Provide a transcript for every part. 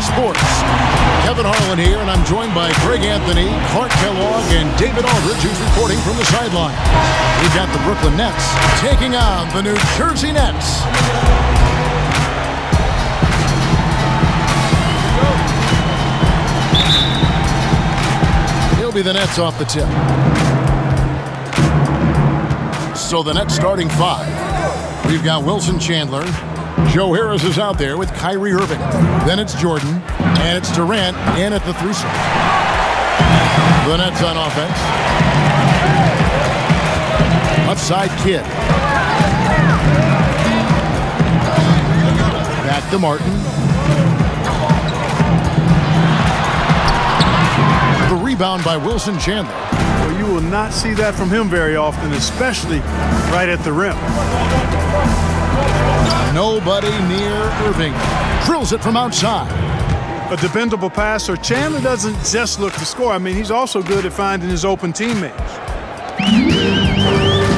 Sports. Kevin Harlan here, and I'm joined by Greg Anthony, Clark Kellogg, and David Aldridge, who's reporting from the sideline. We've got the Brooklyn Nets taking on the New Jersey Nets. He'll be the Nets off the tip. So the Nets starting five. We've got Wilson Chandler. Joe Harris is out there with Kyrie Irving. Then it's Jordan, and it's Durant in at the 3 slot. The Nets on offense. Left side, Kidd. Back to Martin. The rebound by Wilson Chandler. Well, you will not see that from him very often, especially right at the rim. Nobody near Irving. Drills it from outside. A dependable passer. Chandler doesn't just look to score. I mean, he's also good at finding his open teammates.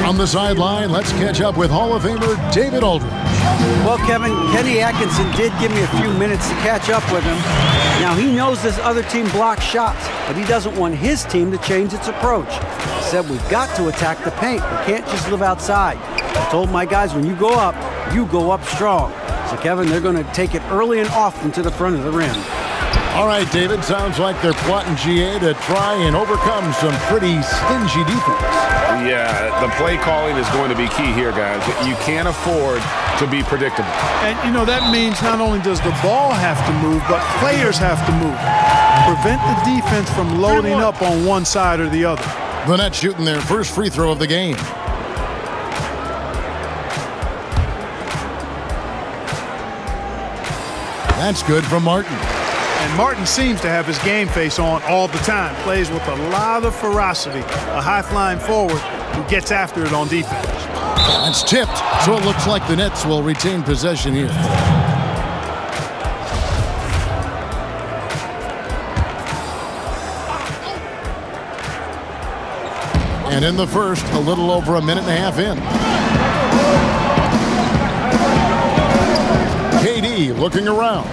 On the sideline, let's catch up with Hall of Famer David Aldridge. Well, Kevin, Kenny Atkinson did give me a few minutes to catch up with him. Now, he knows this other team blocks shots, but he doesn't want his team to change its approach. He said, we've got to attack the paint. We can't just live outside. I told my guys, when you go up strong. So, Kevin, they're going to take it early and often to the front of the rim. All right, David, sounds like they're plotting GA to try and overcome some pretty stingy defense. Yeah, the play calling is going to be key here, guys. You can't afford to be predictable. And, you know, that means not only does the ball have to move, but players have to move. Prevent the defense from loading up on one side or the other. The Nets shooting their first free throw of the game. That's good from Martin. And Martin seems to have his game face on all the time. Plays with a lot of ferocity. A high-flying forward who gets after it on defense. That's tipped, so it looks like the Nets will retain possession here. And in the first, a little over a minute and a half in. KD looking around.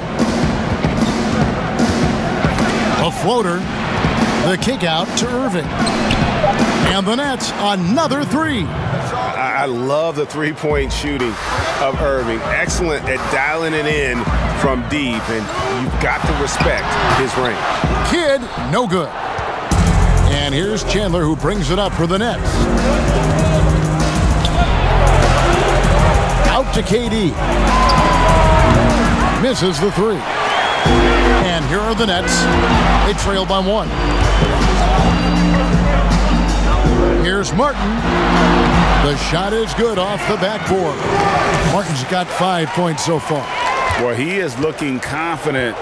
A floater. The kick out to Irving. And the Nets, another three. I love the three-point shooting of Irving. Excellent at dialing it in from deep, and you've got to respect his range. Kidd, no good. And here's Chandler, who brings it up for the Nets. Out to KD. Misses the three. And here are the Nets. They trail by 1. Here's Martin. The shot is good off the backboard. Martin's got 5 points so far. Well, he is looking confident.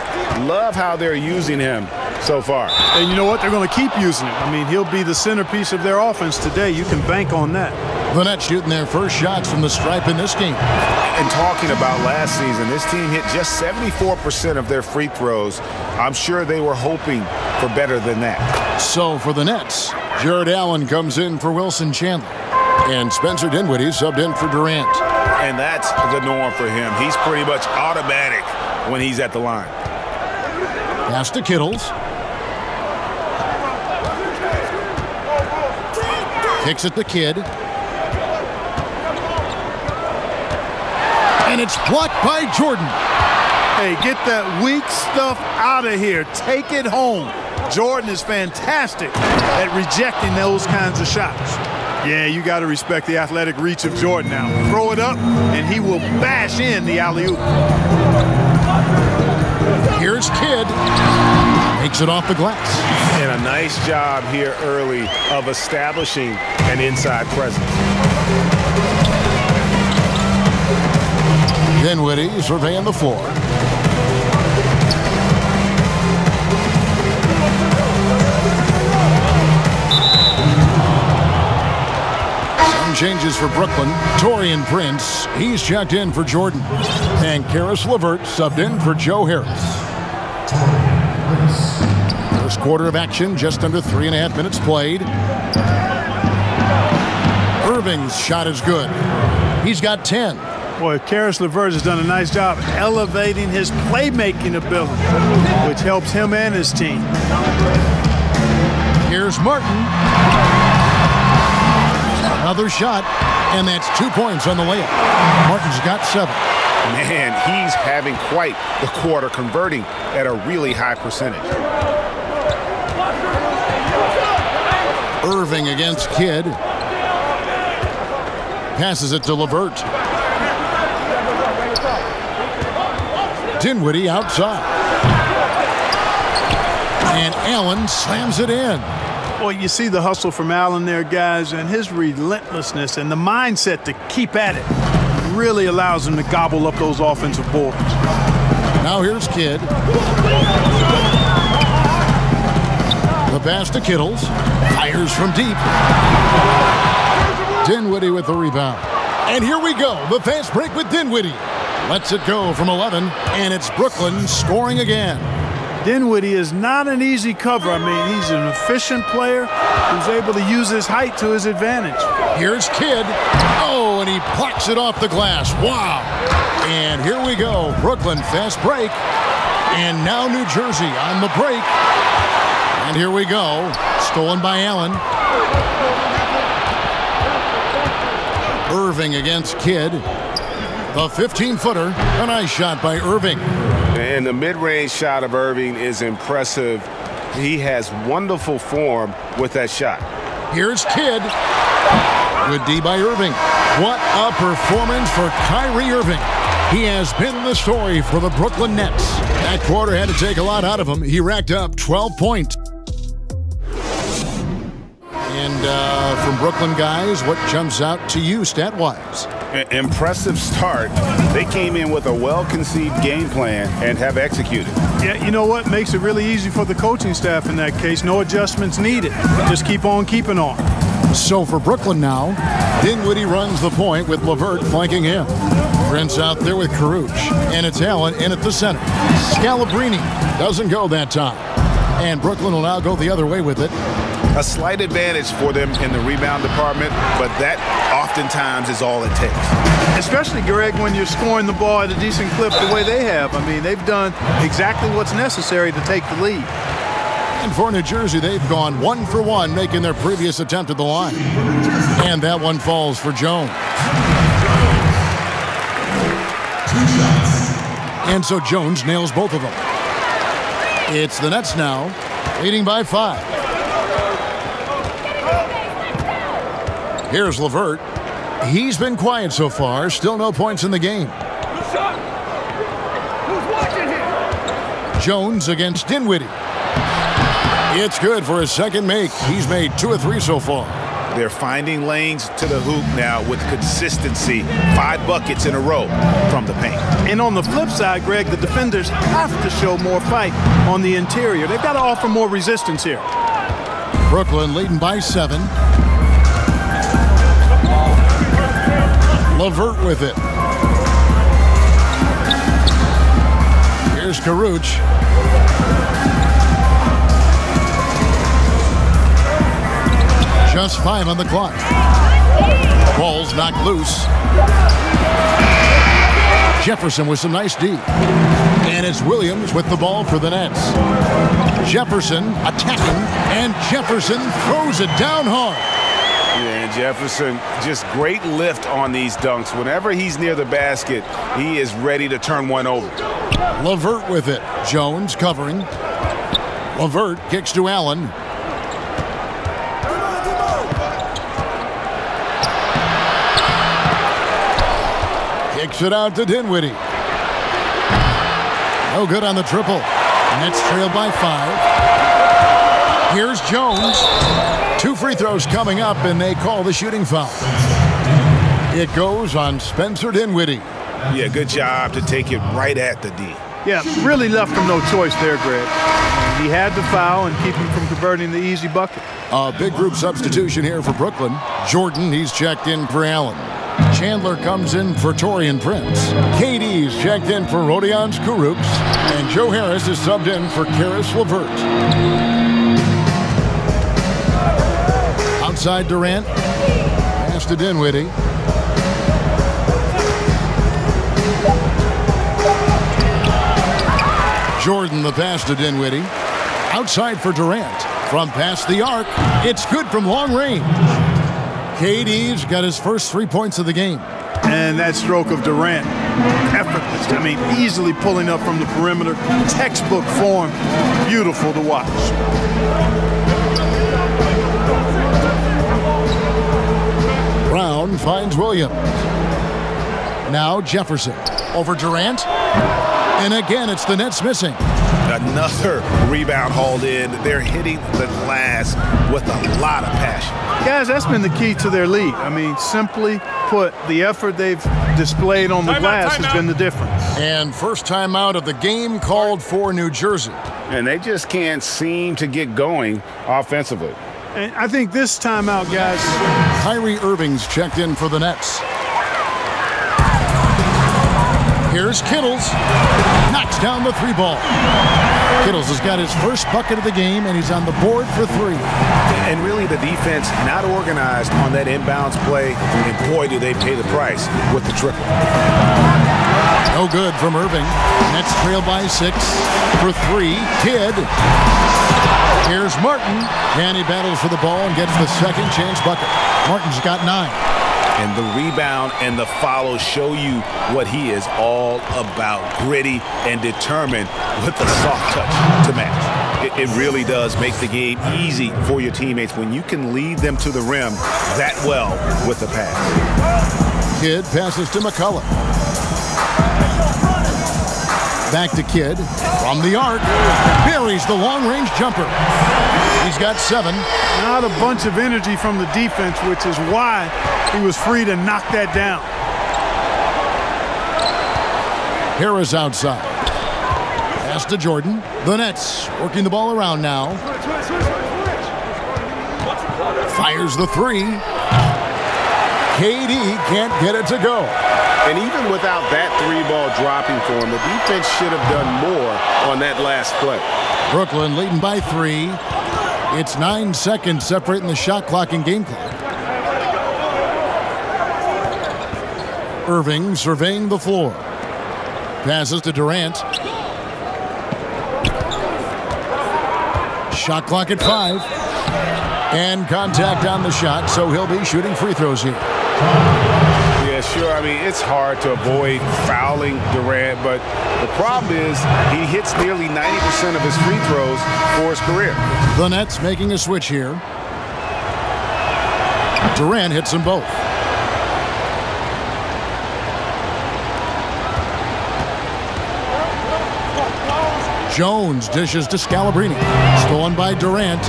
Love how they're using him so far. And you know what? They're going to keep using him. I mean, he'll be the centerpiece of their offense today. You can bank on that. The Nets shooting their first shots from the stripe in this game. And talking about last season, this team hit just 74% of their free throws. I'm sure they were hoping for better than that. So for the Nets, Jared Allen comes in for Wilson Chandler. And Spencer Dinwiddie subbed in for Durant. And that's the norm for him. He's pretty much automatic when he's at the line. Pass to Kittles. Kicks it to Kidd. And it's blocked by Jordan. Hey, get that weak stuff out of here. Take it home. Jordan is fantastic at rejecting those kinds of shots. Yeah, you got to respect the athletic reach of Jordan now. Throw it up, and he will bash in the alley-oop. Here's Kidd. Takes it off the glass. And a nice job here early of establishing an inside presence. Dinwiddie surveying the floor. Some changes for Brooklyn. Taurean Prince, he's checked in for Jordan. And Karis LeVert subbed in for Joe Harris. First quarter of action, just under 3.5 minutes played. Irving's shot is good. He's got 10. Boy, Karis LeVert has done a nice job elevating his playmaking ability, which helps him and his team. Here's Martin. Another shot, and that's 2 points on the layup. Martin's got 7. Man, he's having quite the quarter, converting at a really high percentage. Irving against Kidd. Passes it to LeVert. Dinwiddie outside. And Allen slams it in. Well, you see the hustle from Allen there, guys, and his relentlessness and the mindset to keep at it really allows him to gobble up those offensive boards. Now here's Kidd. The pass to Kittles. Fires from deep. Dinwiddie with the rebound. And here we go. The fast break with Dinwiddie. Lets it go from 11, and it's Brooklyn scoring again. Dinwiddie is not an easy cover. I mean, he's an efficient player who's able to use his height to his advantage. Here's Kidd. Oh, and he blocks it off the glass. Wow. And here we go. Brooklyn fast break. And now New Jersey on the break. And here we go. Stolen by Allen. Irving against Kidd. The 15-footer. A nice shot by Irving. And the mid-range shot of Irving is impressive. He has wonderful form with that shot. Here's Kidd. Good D by Irving. What a performance for Kyrie Irving. He has been the story for the Brooklyn Nets. That quarter had to take a lot out of him. He racked up 12 points. And from Brooklyn guys, what jumps out to you stat-wise? Impressive start. They came in with a well-conceived game plan and have executed. Yeah, you know what? Makes it really easy for the coaching staff in that case. No adjustments needed. Just keep on keeping on. So for Brooklyn now, Dinwiddie runs the point with LeVert flanking him. Prince out there with Caruch. And it's Allen in at the center. Scalabrini doesn't go that time. And Brooklyn will now go the other way with it. A slight advantage for them in the rebound department, but that oftentimes is all it takes. Especially, Greg, when you're scoring the ball at a decent clip the way they have. I mean, they've done exactly what's necessary to take the lead. And for New Jersey, they've gone 1 for 1, making their previous attempt at the line. And that one falls for Jones. And so Jones nails both of them. It's the Nets now, leading by 5. Here's LeVert. He's been quiet so far. Still no points in the game. Jones against Dinwiddie. It's good for his second make. He's made 2 or 3 so far. They're finding lanes to the hoop now with consistency. 5 buckets in a row from the paint. And on the flip side, Greg, the defenders have to show more fight on the interior. They've got to offer more resistance here. Brooklyn leading by 7. LeVert with it. Here's Caruch. Just 5 on the clock. Ball's knocked loose. Jefferson with some nice D. And it's Williams with the ball for the Nets. Jefferson attacking, and Jefferson throws it down hard. Yeah, Jefferson, just great lift on these dunks. Whenever he's near the basket, he is ready to turn one over. LeVert with it. Jones covering. LeVert kicks to Allen. Kicks it out to Dinwiddie. No good on the triple. Nets trail by 5. Here's Jones. 2 free throws coming up, and they call the shooting foul. It goes on Spencer Dinwiddie. Yeah, good job to take it right at the D. Yeah, really left him no choice there, Greg. He had to foul and keep him from converting the easy bucket. A big group substitution here for Brooklyn. Jordan, he's checked in for Allen. Chandler comes in for Taurean Prince. KD's checked in for Rodions Kurucs. And Joe Harris is subbed in for Karis LeVert. Outside Durant. Pass to Dinwiddie. Jordan the pass to Dinwiddie. Outside for Durant. From past the arc, it's good from long range. KD's got his first 3 points of the game. And that stroke of Durant, effortless. I mean, easily pulling up from the perimeter. Textbook form. Beautiful to watch. Brown finds Williams. Now Jefferson over Durant. And again, it's the Nets missing. Another rebound hauled in. They're hitting the glass with a lot of passion. Guys, that's been the key to their lead. I mean, simply put, the effort they've displayed on the glass has been the difference. And first timeout of the game called for New Jersey. And they just can't seem to get going offensively. And I think this timeout, guys. Kyrie Irving's checked in for the Nets. Here's Kittles. Knocks down the 3 ball. Kittles has got his first bucket of the game, and he's on the board for 3. And really the defense not organized on that inbounds play. And boy, do they pay the price with the triple. No good from Irving. Nets trail by 6 for 3. Kidd. Here's Martin. And he battles for the ball and gets the second chance bucket. Martin's got 9. And the rebound and the follow show you what he is all about. Gritty and determined with the soft touch to match. It really does make the game easy for your teammates when you can lead them to the rim that well with the pass. Kidd passes to McCullough. Back to Kidd. From the arc. Buries the long-range jumper. He's got 7. Not a bunch of energy from the defense, which is why he was free to knock that down. Harris outside. Pass to Jordan. The Nets working the ball around now. Fires the 3. KD can't get it to go. And even without that 3-ball dropping for him, the defense should have done more on that last play. Brooklyn leading by 3. It's 9 seconds separating the shot clock and game clock. Irving surveying the floor. Passes to Durant. Shot clock at 5. And contact on the shot, so he'll be shooting free throws here. Yeah, sure. I mean, it's hard to avoid fouling Durant, but the problem is he hits nearly 90% of his free throws for his career. The Nets making a switch here. Durant hits them both. Jones dishes to Scalabrine. Stolen by Durant.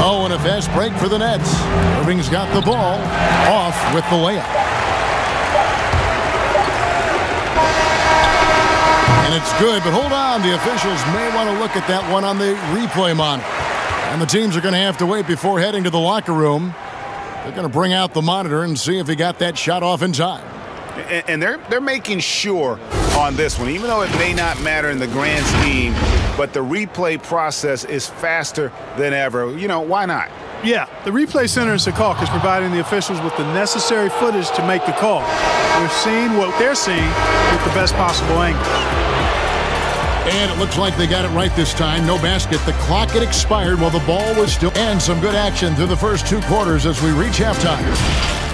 Oh, and a fast break for the Nets. Irving's got the ball. Off with the layup. And it's good, but hold on. The officials may want to look at that one on the replay monitor. And the teams are going to have to wait before heading to the locker room. They're going to bring out the monitor and see if he got that shot off in time. And they're making sure on this one, even though it may not matter in the grand scheme, but the replay process is faster than ever. You know, why not? Yeah, the replay center in Secaucus is providing the officials with the necessary footage to make the call. We're seeing what they're seeing with the best possible angle. And it looks like they got it right this time. No basket. The clock had expired while the ball was still. And some good action through the first 2 quarters as we reach halftime.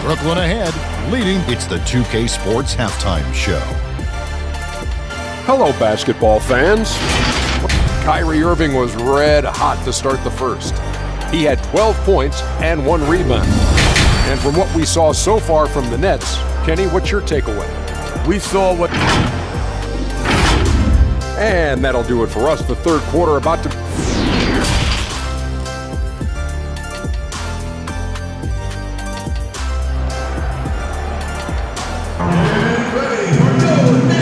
Brooklyn ahead, leading. It's the 2K Sports Halftime Show. Hello, basketball fans. Kyrie Irving was red hot to start the first. He had 12 points and 1 rebound. And from what we saw so far from the Nets, Kenny, what's your takeaway? We saw what... And that'll do it for us. The third quarter about to...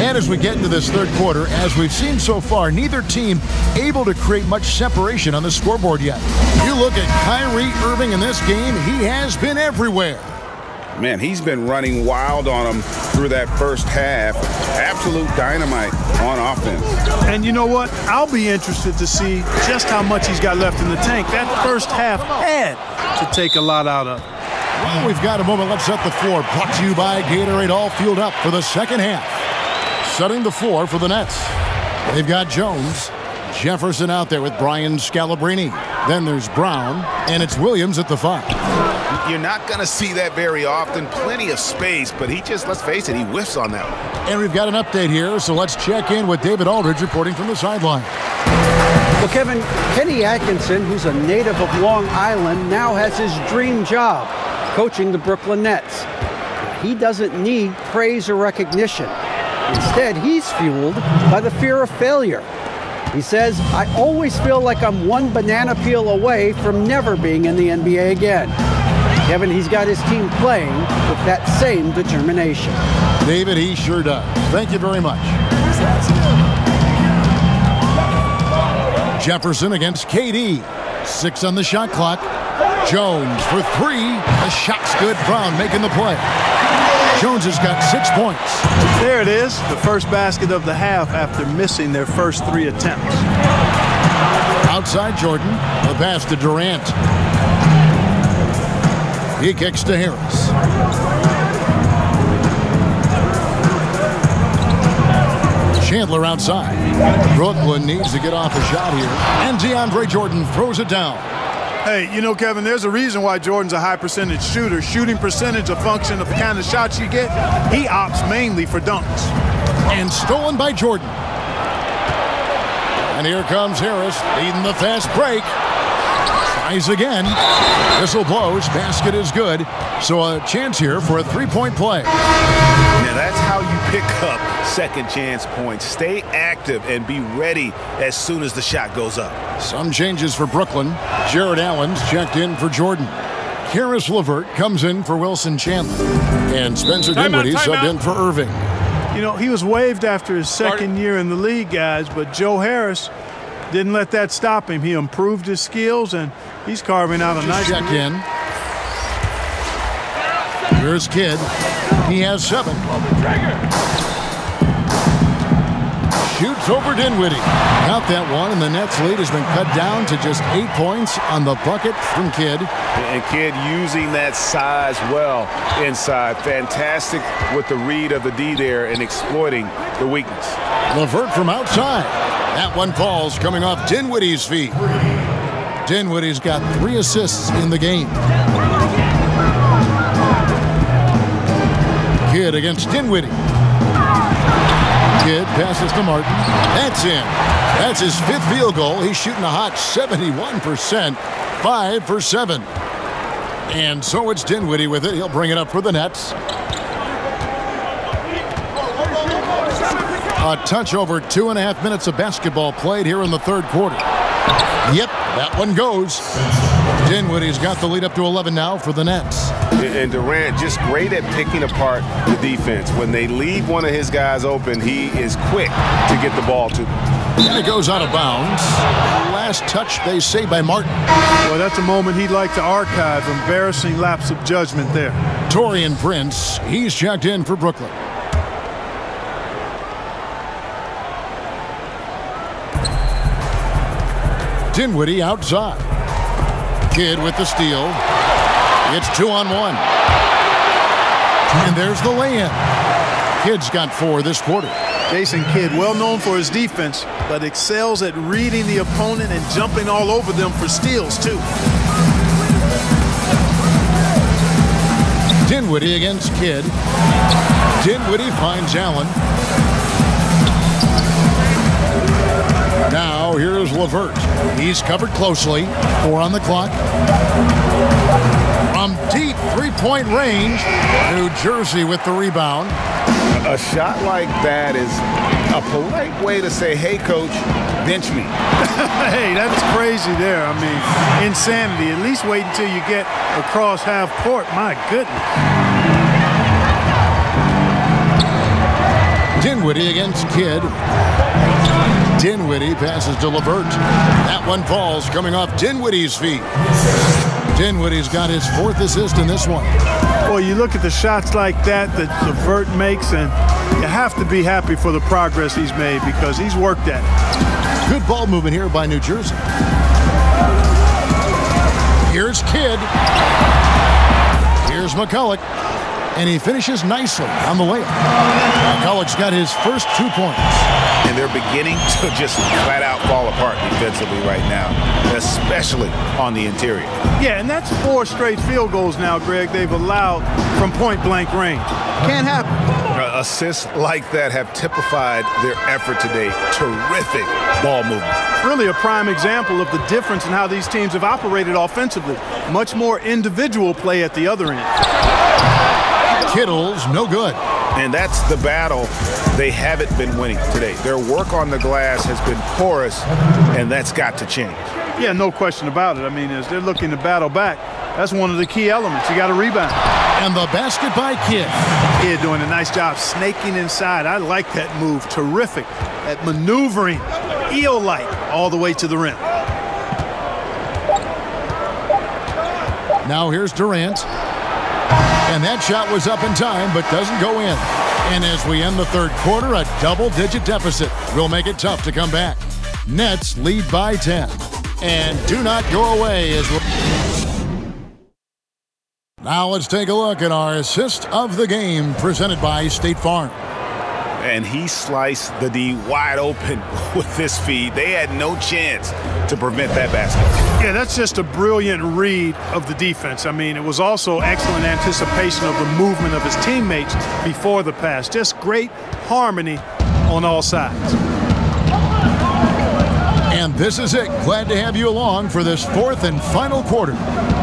And as we get into this third quarter, as we've seen so far, neither team able to create much separation on the scoreboard yet. You look at Kyrie Irving in this game, he has been everywhere. Man, he's been running wild on them through that first half. Absolute dynamite on offense. And you know what? I'll be interested to see just how much he's got left in the tank. That first half had to take a lot out of. Well, we've got a moment. Let's set the floor. Brought to you by Gatorade, all fueled up for the second half. Setting the floor for the Nets. They've got Jones. Jefferson out there with Brian Scalabrine. Then there's Brown, and it's Williams at the 5. You're not going to see that very often. Plenty of space, but he just, let's face it, he whiffs on that one. And we've got an update here, so let's check in with David Aldridge reporting from the sideline. Well, Kevin, Kenny Atkinson, who's a native of Long Island, now has his dream job, coaching the Brooklyn Nets. He doesn't need praise or recognition. Instead, he's fueled by the fear of failure. He says, I always feel like I'm one banana peel away from never being in the NBA again. Kevin, he's got his team playing with that same determination. David, he sure does. Thank you very much. Jefferson against KD. 6 on the shot clock. Jones for 3. The shot's good. Brown making the play. Jones has got 6 points. There it is, the first basket of the half after missing their first 3 attempts. Outside Jordan, the pass to Durant. He kicks to Harris. Chandler outside. Brooklyn needs to get off a shot here. And DeAndre Jordan throws it down. Hey, you know, Kevin, there's a reason why Jordan's a high percentage shooter. Shooting percentage a function of the kind of shots you get. He opts mainly for dunks. And stolen by Jordan. And here comes Harris leading the fast break. Tries again. Whistle blows. Basket is good. So a chance here for a three-point play. Now that's how you pick up second chance points. Stay active and be ready as soon as the shot goes up. Some changes for Brooklyn. Jared Allen's checked in for Jordan. Karis LeVert comes in for Wilson Chandler. And Spencer Dinwiddie subbed in for Irving. You know, he was waived after his second year in the league, guys, but Joe Harris didn't let that stop him. He improved his skills, and he's carving out a nice check in. Here's Kidd. He has 7. Shoots over Dinwiddie. Got that one, and the Nets lead has been cut down to just 8 points on the bucket from Kidd. And Kidd using that size well inside. Fantastic with the read of the D there and exploiting the weakness. LeVert from outside. That one falls coming off Dinwiddie's feet. Dinwiddie's got 3 assists in the game. Kidd against Dinwiddie. Kidd passes to Martin. That's in. That's his 5th field goal. He's shooting a hot 71%. 5 for 7. And so it's Dinwiddie with it. He'll bring it up for the Nets. A touch over 2.5 minutes of basketball played here in the third quarter. Yep, that one goes. Dinwiddie's got the lead up to 11 now for the Nets. And Durant just great at picking apart the defense. When they leave one of his guys open, he is quick to get the ball to them. And it goes out of bounds. Last touch, they say, by Martin. Well, that's a moment he'd like to archive. Embarrassing lapse of judgment there. Taurean Prince, he's checked in for Brooklyn. Dinwiddie outside. Kidd with the steal. It's 2-on-1. And there's the lay-in. Kidd's got 4 this quarter. Jason Kidd, well known for his defense, but excels at reading the opponent and jumping all over them for steals, too. Dinwiddie against Kidd. Dinwiddie finds Allen. Now here's LeVert. He's covered closely. 4 on the clock. From deep three-point range, New Jersey with the rebound. A shot like that is a polite way to say, hey, coach, bench me. Hey, that's crazy there. I mean, insanity. At least wait until you get across half court. My goodness. Dinwiddie against Kidd. Dinwiddie passes to LeVert. That one falls coming off Dinwiddie's feet. Dinwiddie's got his 4th assist in this one. Boy, you look at the shots like that LeVert makes, and you have to be happy for the progress he's made because he's worked at it. Good ball movement here by New Jersey. Here's Kidd. Here's McCulloch. And he finishes nicely on the layup. McCulloch's got his first 2 points. and they're beginning to just flat out fall apart defensively right now, especially on the interior. Yeah, and that's 4 straight field goals now, Greg, they've allowed from point-blank range. Can't happen. Assists like that have typified their effort today. Terrific ball movement. Really a prime example of the difference in how these teams have operated offensively. Much more individual play at the other end. Kittle's no good. And that's the battle they haven't been winning today. Their work on the glass has been porous, and that's got to change. Yeah, no question about it. I mean, as they're looking to battle back, that's one of the key elements. You got to rebound. And the basket by Kidd. Kidd doing a nice job snaking inside. I like that move. Terrific at maneuvering, eel-like, all the way to the rim. Now here's Durant. And that shot was up in time, but doesn't go in. And as we end the third quarter, a double-digit deficit will make it tough to come back. Nets lead by 10. And do not go away as now let's take a look at our assist of the game presented by State Farm. And he sliced the D wide open with this feed. They had no chance to prevent that basket. Yeah, that's just a brilliant read of the defense. I mean, it was also excellent anticipation of the movement of his teammates before the pass. Just great harmony on all sides. And this is it. Glad to have you along for this fourth and final quarter.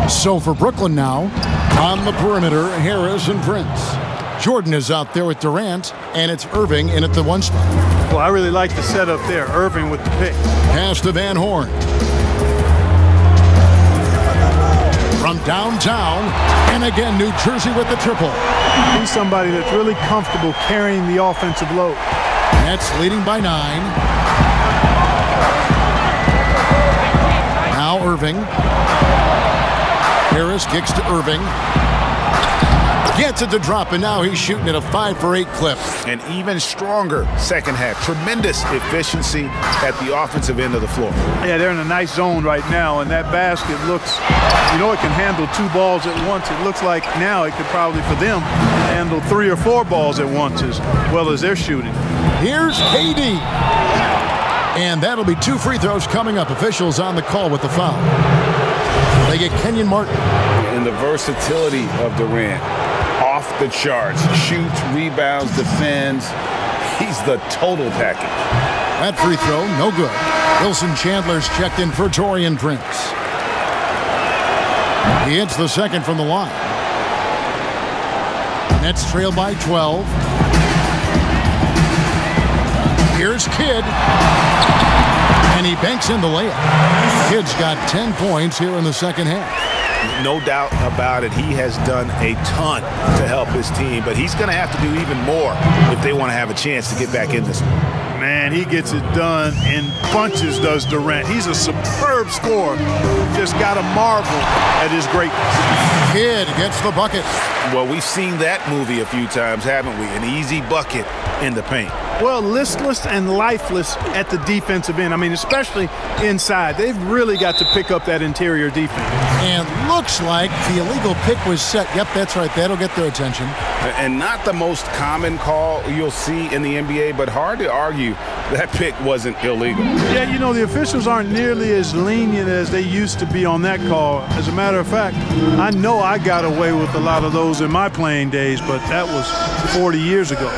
So for Brooklyn now, on the perimeter, Harris and Prince. Jordan is out there with Durant, and it's Irving in at the 1 spot. Well, I really like the setup there. Irving with the pick. Pass to Van Horn. From downtown, and again, New Jersey with the triple. He's somebody that's really comfortable carrying the offensive load. Nets leading by 9. Now Irving. Harris kicks to Irving. Gets it to drop, and now he's shooting at a 5 for 8 clip. An even stronger second half. Tremendous efficiency at the offensive end of the floor. Yeah, they're in a nice zone right now, and that basket looks, you know, it can handle 2 balls at once. It looks like now it could probably, for them, handle 3 or 4 balls at once as well as they're shooting. Here's KD. And that'll be 2 free throws coming up. Officials on the call with the foul. They get Kenyon Martin. And the versatility of Durant. Off the charts. Shoots, rebounds, defends. He's the total package. That free throw, no good. Wilson Chandler's checked in for Taurean Prince. He hits the second from the line. Nets trail by 12. Here's Kidd. And he banks in the layup. Kidd's got 10 points here in the second half. No doubt about it. He has done a ton to help his team, but he's going to have to do even more if they want to have a chance to get back in this one. Man, he gets it done in bunches, does Durant. He's a superb scorer. Just got to marvel at his greatness. Kidd gets the bucket. Well, we've seen that movie a few times, haven't we? An easy bucket in the paint. Well, listless and lifeless at the defensive end. I mean, especially inside. They've really got to pick up that interior defense. And looks like the illegal pick was set. Yep, that's right. That'll get their attention. And not the most common call you'll see in the NBA, but hard to argue that pick wasn't illegal. Yeah, you know, the officials aren't nearly as lenient as they used to be on that call. As a matter of fact, I know I got away with a lot of those in my playing days, but that was 40 years ago.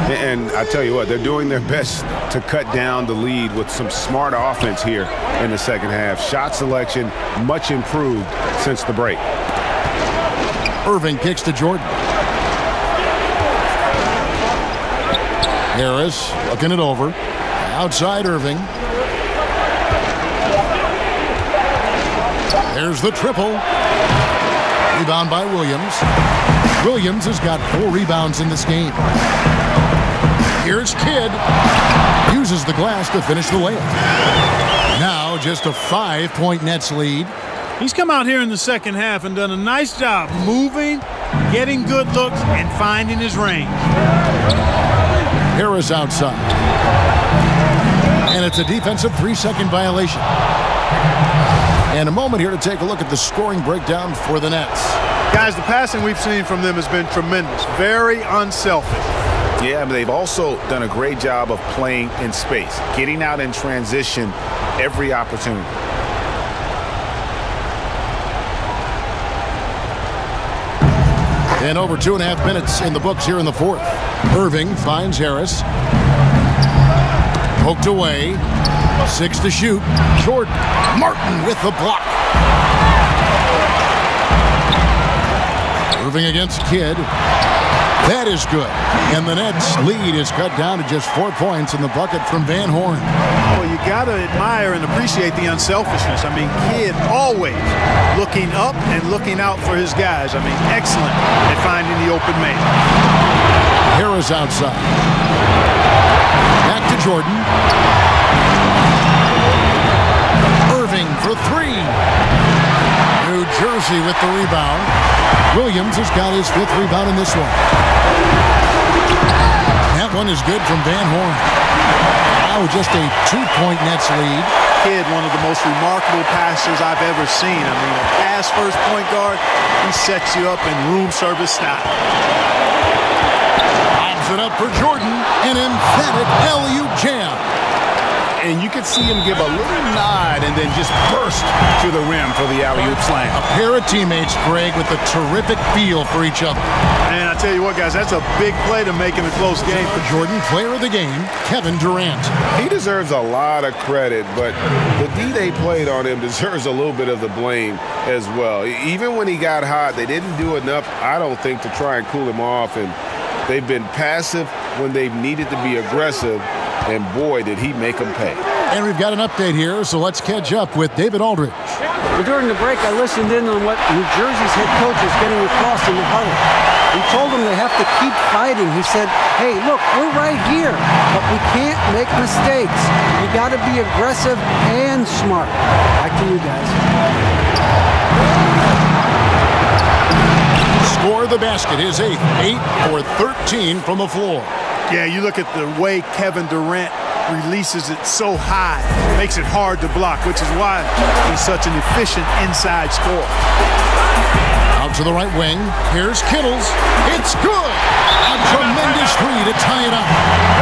And I tell you what, they're doing their best to cut down the lead with some smart offense here in the second half. Shot selection much improved since the break. Irving kicks to Jordan. Harris looking it over. Outside Irving. There's the triple. Rebound by Williams. Williams has got 4 rebounds in this game. Here's Kidd. Uses the glass to finish the layup. Now just a 5-point Nets lead. He's come out here in the second half and done a nice job moving, getting good looks, and finding his range. Harris outside. And it's a defensive 3-second violation. And a moment here to take a look at the scoring breakdown for the Nets. Guys, the passing we've seen from them has been tremendous. Very unselfish. Yeah, but they've also done a great job of playing in space, getting out in transition every opportunity. And over 2.5 minutes in the books here in the fourth. Irving finds Harris. Poked away. 6 to shoot. Jordan. Martin with the block. Irving against Kidd. That is good. And the Nets' lead is cut down to just 4 points in the bucket from Van Horn. Well, you got to admire and appreciate the unselfishness. I mean, Kidd always looking up and looking out for his guys. I mean, excellent at finding the open man. Harris outside. Back to Jordan. Irving for 3. New Jersey with the rebound. Williams has got his 5th rebound in this one. That one is good from Van Horn. Now just a 2-point Nets lead. Kidd, one of the most remarkable passes I've ever seen. I mean, a pass first point guard, he sets you up in room service style. Lobs it up for Jordan. An emphatic alley-oop jam. And you could see him give a little nod and then just burst to the rim for the alley-oop slam. A pair of teammates, Greg, with a terrific feel for each other. And I tell you what, guys, that's a big play to make in a close game. Jordan, player of the game, Kevin Durant. He deserves a lot of credit, but the D they played on him deserves a little bit of the blame as well. Even when he got hot, they didn't do enough, I don't think, to try and cool him off. And they've been passive when they've needed to be aggressive. And boy, did he make them pay. And we've got an update here, so let's catch up with David Aldridge. Well, during the break, I listened in on what New Jersey's head coach was getting across in the huddle. He told them they have to keep fighting. He said, hey, look, we're right here, but we can't make mistakes. You got to be aggressive and smart. Back to you guys. Score the basket, his 8th. 8 for 13 from the floor. Yeah, you look at the way Kevin Durant releases it so high, makes it hard to block, which is why he's such an efficient inside scorer. Out to the right wing. Here's Kittles. It's good. A tremendous 3 to tie it up.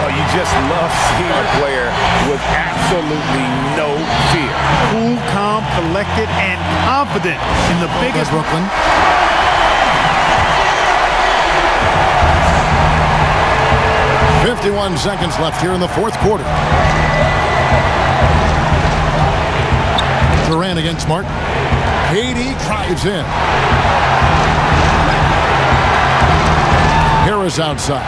Oh, you just love seeing a player with absolutely no fear. Cool, calm, collected, and confident in the biggest. Brooklyn. 51 seconds left here in the fourth quarter. Durant against Martin. KD drives in. Harris outside.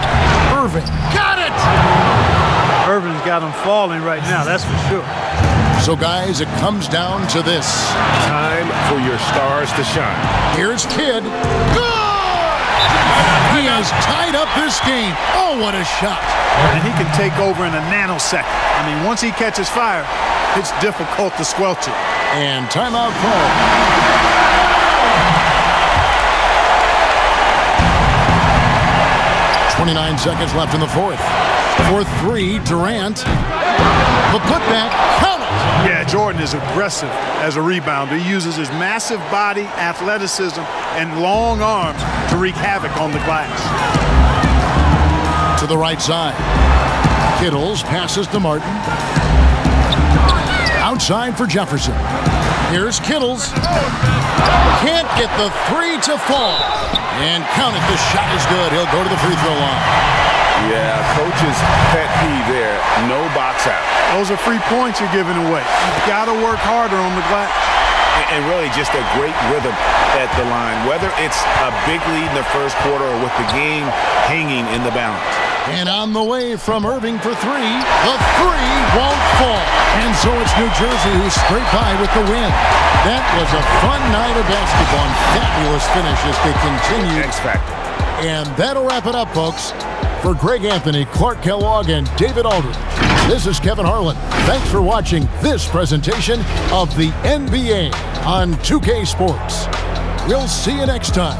Irving. Got it! Irving's got him falling right now, that's for sure. So, guys, it comes down to this. Time for your stars to shine. Here's Kidd. Good! He has tied up this game. Oh, what a shot. And he can take over in a nanosecond. I mean, once he catches fire, it's difficult to squelch it. And timeout call. 29 seconds left in the fourth. For 3, Durant. The putback, count it. Yeah, Jordan is aggressive as a rebounder. He uses his massive body, athleticism, and long arms to wreak havoc on the glass. To the right side. Kittles passes to Martin. Outside for Jefferson. Here's Kittles. Can't get the 3 to fall. And count it, the shot is good. He'll go to the free throw line. Yeah, coach's pet peeve there. No box out. Those are free points you're giving away. You've got to work harder on the glass. And really just a great rhythm at the line, whether it's a big lead in the first quarter or with the game hanging in the balance. And on the way from Irving for 3. The 3 won't fall. And so it's New Jersey who's straight by with the win. That was a fun night of basketball and fabulous finish as they continue. X factor. And that'll wrap it up, folks. For Greg Anthony, Clark Kellogg, and David Aldridge, this is Kevin Harlan. Thanks for watching this presentation of the NBA on 2K Sports. We'll see you next time.